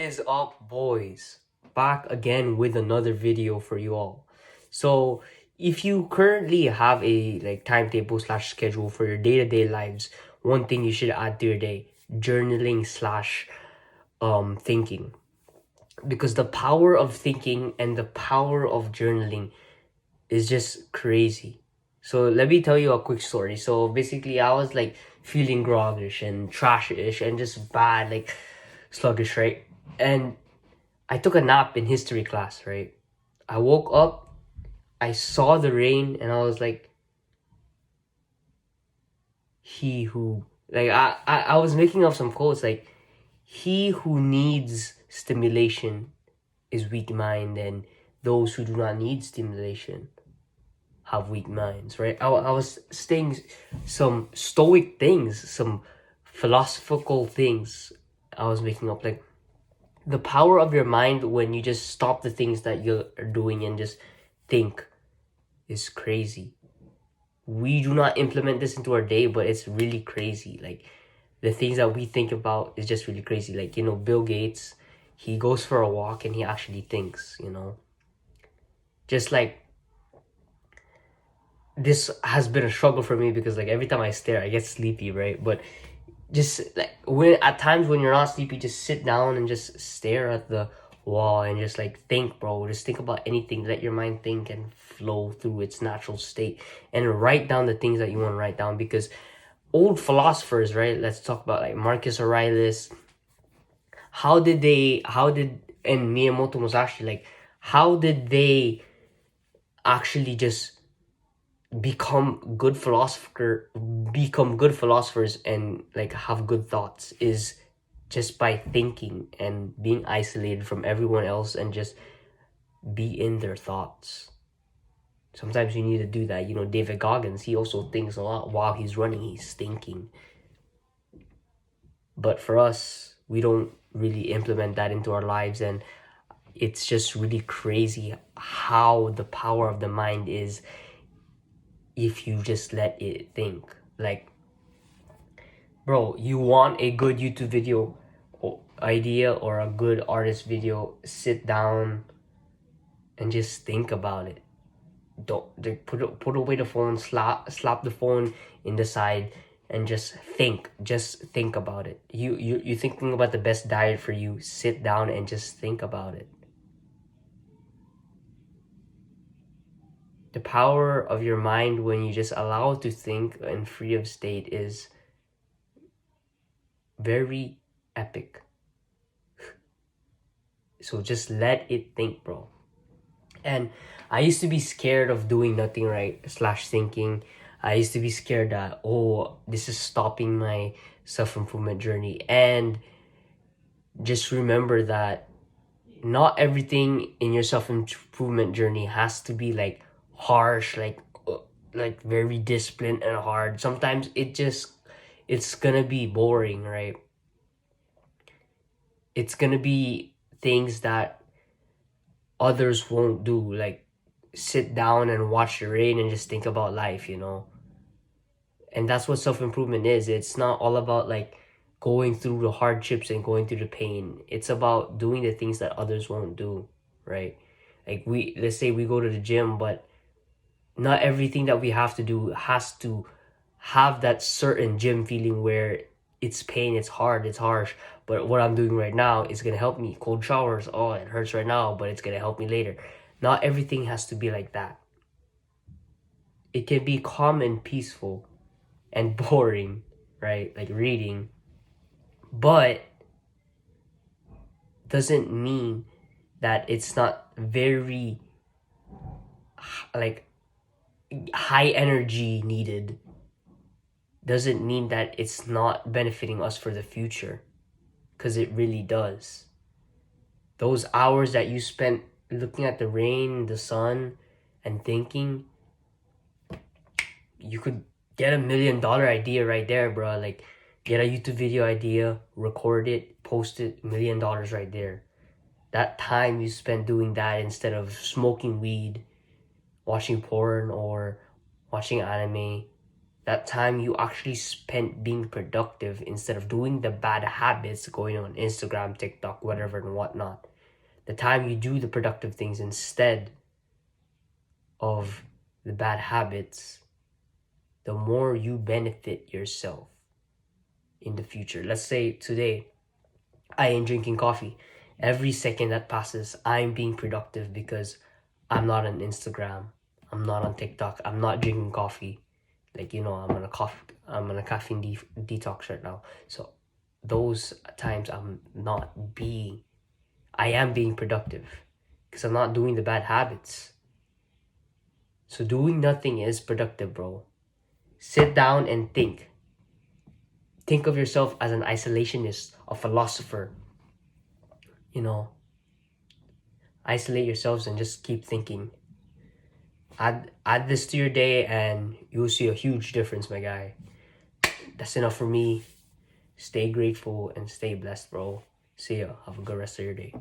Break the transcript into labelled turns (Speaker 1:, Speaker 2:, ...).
Speaker 1: is up, boys? Back again with another video for you all. So if you currently have a timetable slash schedule for your day-to-day lives, one thing you should add to your day: journaling slash thinking. Because the power of thinking and the power of journaling is just crazy. So let me tell you a quick story. So basically I was like feeling groggish and trashish and just bad, like sluggish, right? And I took a nap in history class, right? I woke up, I saw the rain, and I was like, he who, I was making up some quotes like, he who needs stimulation is weak mind, and those who do not need stimulation have weak minds, right? I was saying some stoic things, some philosophical things I was making up, like, the power of your mind when you just stop the things that you're doing and just think is crazy. We do not implement this into our day, but it's really crazy. Like, the things that we think about is just really crazy. Like, Bill Gates, he goes for a walk and he actually thinks. Just like, this has been a struggle for me because like every time I stare, I get sleepy, right? But just like when at times when you're not sleepy, just sit down and just stare at the wall and just like think, bro. Just think about anything. Let your mind think and flow through its natural state, and write down the things that you want to write down. Because old philosophers, right? Let's talk about like Marcus Aurelius. How did and Miyamoto Musashi, like, how did they actually just become good philosophers and like have good thoughts? Is just by thinking and being isolated from everyone else and just be in their thoughts. Sometimes you need to do that. David Goggins, he also thinks a lot while he's running. He's thinking. But for us, we don't really implement that into our lives, and it's just really crazy how the power of the mind is if you just let it think. Like, bro, you want a good YouTube video idea or a good artist video, sit down and just think about it. Don't put away the phone, slap the phone in the side, and just think about it. You thinking about the best diet for you, sit down and just think about it. The power of your mind when you just allow it to think and free of state is very epic. So just let it think, bro. And I used to be scared of doing nothing, right? Slash thinking. I used to be scared that, oh, this is stopping my self-improvement journey. And just remember that not everything in your self-improvement journey has to be like harsh, like very disciplined and hard. Sometimes it's gonna be boring, right? It's gonna be things that others won't do, like sit down and watch the rain and just think about life. And that's what self-improvement is. It's not all about like going through the hardships and going through the pain. It's about doing the things that others won't do, right? Like, let's say we go to the gym, but not everything that we have to do has to have that certain gym feeling where it's pain, it's hard, it's harsh. But what I'm doing right now is gonna help me. Cold showers, oh, it hurts right now, but it's gonna help me later. Not everything has to be like that. It can be calm and peaceful and boring, right? Like reading, but doesn't mean that it's not very like high energy needed. Doesn't mean that it's not benefiting us for the future, because it really does. Those hours that you spent looking at the rain, the sun, and thinking, you could get $1 million idea right there, bro. Like, get a YouTube video idea, record it, post it, $1 million right there. That time you spent doing that instead of smoking weed, watching porn, or watching anime, that time you actually spent being productive instead of doing the bad habits, going on Instagram, TikTok, whatever and whatnot. The time you do the productive things instead of the bad habits, the more you benefit yourself in the future. Let's say today I am drinking coffee. Every second that passes, I'm being productive because I'm not on Instagram. I'm not on TikTok. I'm not drinking coffee. Like, I'm on a caffeine detox right now. So those times I am being productive because I'm not doing the bad habits. So doing nothing is productive, bro. Sit down and think. Think of yourself as an isolationist, a philosopher. You know, isolate yourselves and just keep thinking. Add this to your day and you'll see a huge difference, my guy. That's enough for me. Stay grateful and stay blessed, bro. See ya. Have a good rest of your day.